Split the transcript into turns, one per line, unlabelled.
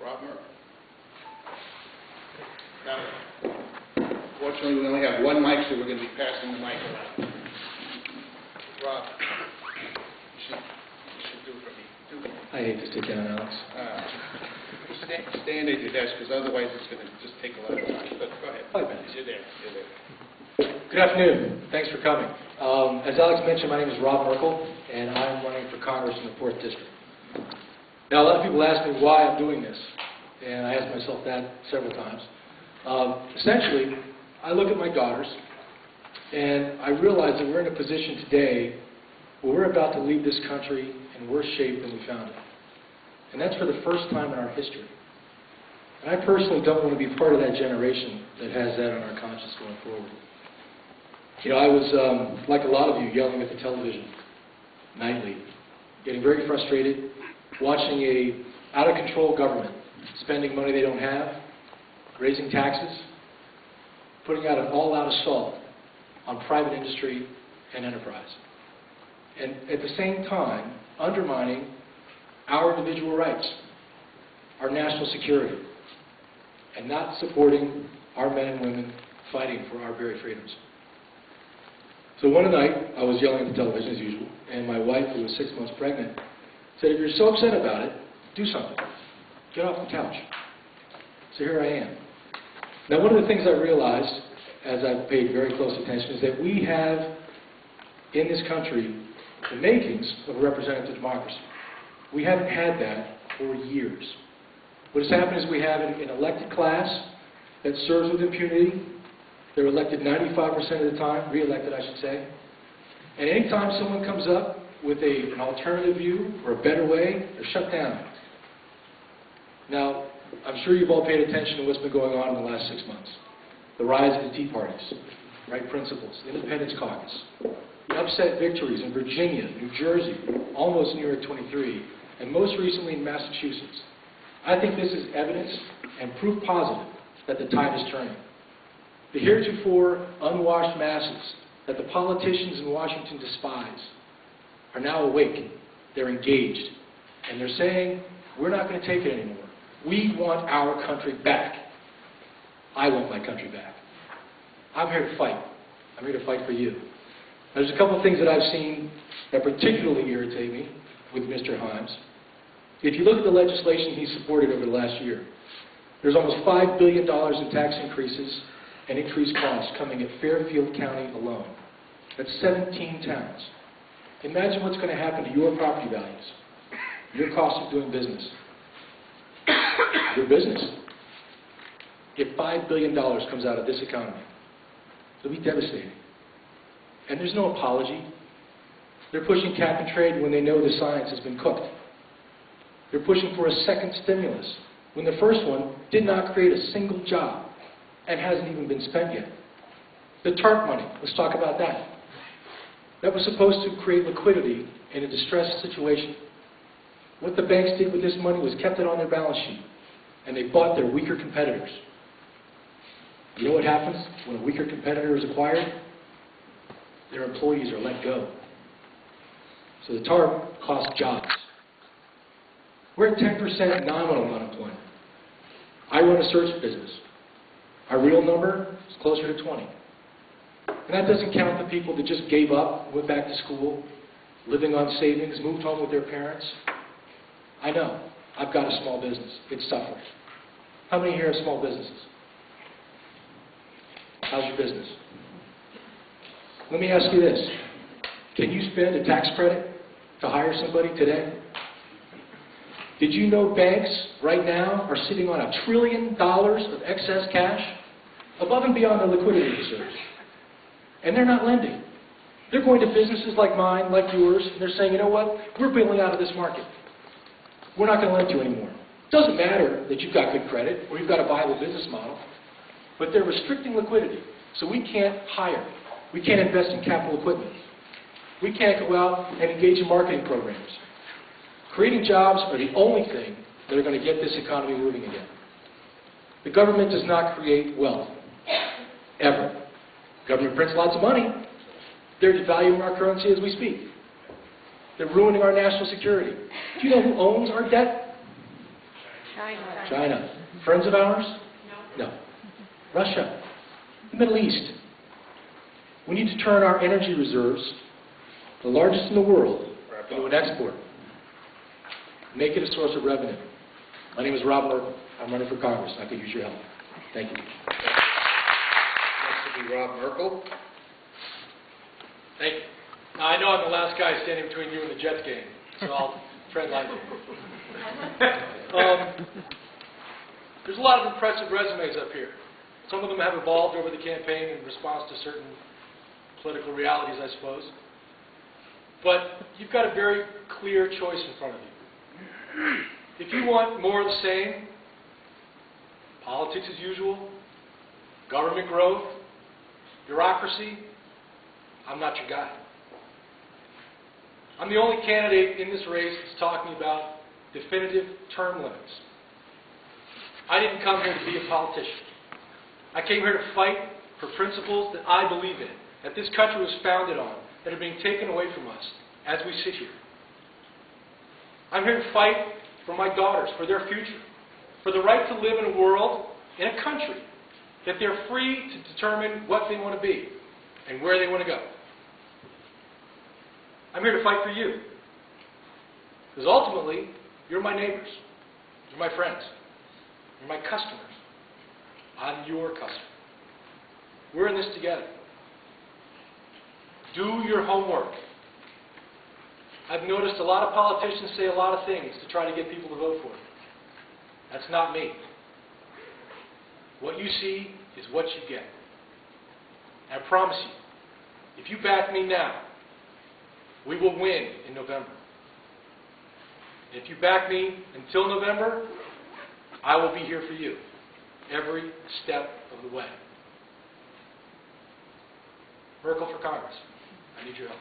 Rob Merkle. Now, fortunately, we only have one mic, so we're going to be passing the mic around. Rob, you should do for me.
I hate to sit down, Alex.
Stand at your desk, because otherwise it's going to just take a lot of time. But go ahead.
5 minutes.
You're there.
Good afternoon. Thanks for coming. As Alex mentioned, my name is Rob Merkle, and I'm running for Congress in the 4th District. Now, a lot of people ask me why I'm doing this, and I ask myself that several times. Essentially, I look at my daughters, and I realize that we're in a position today where we're about to leave this country in worse shape than we found it. And that's for the first time in our history. And I personally don't want to be part of that generation that has that on our conscience going forward. You know, I was, like a lot of you, yelling at the television nightly, getting very frustrated, watching a out-of-control government spending money they don't have, raising taxes, putting out an all-out assault on private industry and enterprise. And at the same time, undermining our individual rights, our national security, and not supporting our men and women fighting for our very freedoms. So one night, I was yelling at the television as usual, and my wife, who was 6 months pregnant, said, "If you're so upset about it, do something. Get off the couch." So here I am. Now, one of the things I realized, as I've paid very close attention, is that we have, in this country, the makings of a representative democracy. We haven't had that for years. What has happened is we have an elected class that serves with impunity. They're elected 95% of the time, re-elected I should say. And anytime someone comes up with an alternative view or a better way, they're shut down. Now, I'm sure you've all paid attention to what's been going on in the last 6 months. The rise of the Tea Parties, Right Principles, the Independence Caucus, the upset victories in Virginia, New Jersey, almost New York 23, and most recently in Massachusetts. I think this is evidence and proof positive that the tide is turning. The heretofore unwashed masses that the politicians in Washington despise are now awake, they're engaged, and they're saying, we're not going to take it anymore. We want our country back. I want my country back. I'm here to fight. I'm here to fight for you. There's a couple of things that I've seen that particularly irritate me with Mr. Himes. If you look at the legislation he supported over the last year, there's almost $5 billion in tax increases and increased costs coming at Fairfield County alone. That's 17 towns. Imagine what's going to happen to your property values, your cost of doing business, your business. If $5 billion comes out of this economy, it'll be devastating. And there's no apology. They're pushing cap and trade when they know the science has been cooked. They're pushing for a second stimulus when the first one did not create a single job and hasn't even been spent yet. The TARP money, let's talk about that. That was supposed to create liquidity in a distressed situation. What the banks did with this money was kept it on their balance sheet, and they bought their weaker competitors. You know what happens when a weaker competitor is acquired? Their employees are let go. So the TARP cost jobs. We're at 10% nominal unemployment. I run a search business. Our real number is closer to 20. And that doesn't count the people that just gave up, went back to school, living on savings, moved home with their parents. I know. I've got a small business. It's suffering. How many here have small businesses? How's your business? Let me ask you this. Can you spend a tax credit to hire somebody today? Did you know banks right now are sitting on $1 trillion of excess cash above and beyond their liquidity reserves? And they're not lending. They're going to businesses like mine, like yours, and they're saying, you know what, we're bailing out of this market. We're not going to lend you anymore. It doesn't matter that you've got good credit or you've got a viable business model, but they're restricting liquidity, so we can't hire. We can't invest in capital equipment. We can't go out and engage in marketing programs. Creating jobs are the only thing that are going to get this economy moving again. The government does not create wealth, ever. Government prints lots of money. They're devaluing our currency as we speak. They're ruining our national security. Do you know who owns our debt? China. Friends of ours? No. Russia. The Middle East. We need to turn our energy reserves, the largest in the world, into an export. Make it a source of revenue. My name is Rob Merkle. I'm running for Congress. I could use your help. Thank you.
Next will be Rob Merkle.
Thank you. Now, I know I'm the last guy standing between you and the Jets game, so I'll tread lightly. There's a lot of impressive resumes up here. Some of them have evolved over the campaign in response to certain political realities, I suppose. But you've got a very clear choice in front of you. If you want more of the same, politics as usual, government growth, bureaucracy, I'm not your guy. I'm the only candidate in this race that's talking about definitive term limits. I didn't come here to be a politician. I came here to fight for principles that I believe in, that this country was founded on, that are being taken away from us as we sit here. I'm here to fight for my daughters, for their future, for the right to live in a world, in a country, that they're free to determine what they want to be and where they want to go. I'm here to fight for you. Because ultimately, you're my neighbors. You're my friends. You're my customers. I'm your customer. We're in this together. Do your homework. I've noticed a lot of politicians say a lot of things to try to get people to vote for them. That's not me. What you see is what you get. And I promise you, if you back me now, we will win in November. And if you back me until November, I will be here for you every step of the way. Merkle for Congress. I need your help.